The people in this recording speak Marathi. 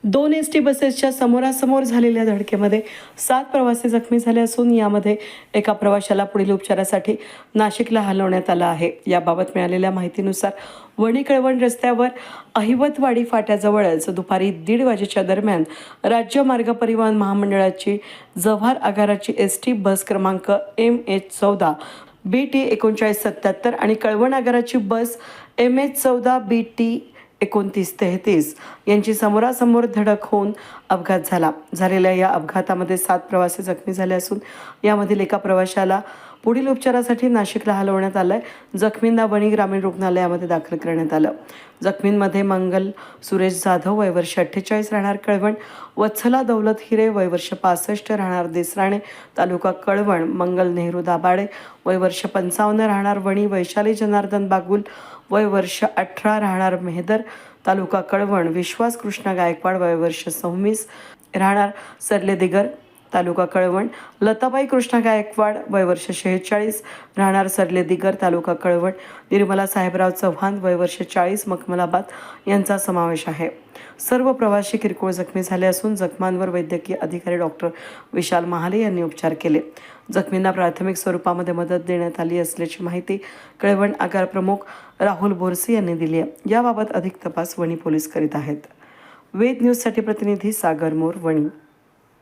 दोन एसटी बसेसच्या समोरासमोर झालेल्या धडकेमध्ये 7 प्रवासी जखमी झाले असून यामध्ये एका प्रवाशाला पुढील उपचारासाठी नाशिकला हलवण्यात आलं आहे. याबाबत मिळालेल्या माहितीनुसार वणी कळवण रस्त्यावर अहिवतवाडी फाट्याजवळच दुपारी 1:30 वाजेच्या दरम्यान राज्य मार्ग परिवहन महामंडळाची जव्हार आगाराची एसटी बस क्रमांक MH14 BT 3977 आणि कळवण आगाराची बस MH14 BT 2933 यांची समोरासमोर धडक होऊन अपघात झाला. झालेल्या या अपघातामध्ये 7 प्रवासी जखमी झाले असून यामधील एका प्रवाशाला पुढील उपचारासाठी नाशिकला हलवण्यात आलंय. जखमींना वणी ग्रामीण रुग्णालयामध्ये दाखल करण्यात आलं. जखमींमध्ये मंगल सुरेश जाधव वय वर्ष 48 राहणार कळवण, वत्सला दौलत हिरे वय वर्ष 65 राहणार देसराणे तालुका कळवण, मंगल नेहरू दाभाडे वय वर्ष 55 राहणार वणी, वैशाली जनार्दन बागुल वय वर्ष 18 राहणार मेहदर तालुका कळवण, विश्वास कृष्णा गायकवाड वय वर्ष 26 राहणार सरले दिगर तालुका कळवण, लताबाई कृष्णा गायकवाड वय वर्ष 46 राहणार सरले दिगर तालुका कळवण, निर्मला साहेबराव चव्हाण वय वर्ष 40 मखमलाबाद यांचा समावेश आहे. सर्व प्रवासी किरकोळ जखमी झाले असून जखमांवर वैद्यकीय अधिकारी डॉक्टर विशाल महाले यांनी उपचार केले. जखमींना प्राथमिक स्वरूपामध्ये मदत देण्यात आली असल्याची माहिती कळवण आगार प्रमुख राहुल बोरसे यांनी दिली आहे. याबाबत अधिक तपास वणी पोलीस करीत आहेत. वेद न्यूजसाठी प्रतिनिधी सागर मोर, वणी.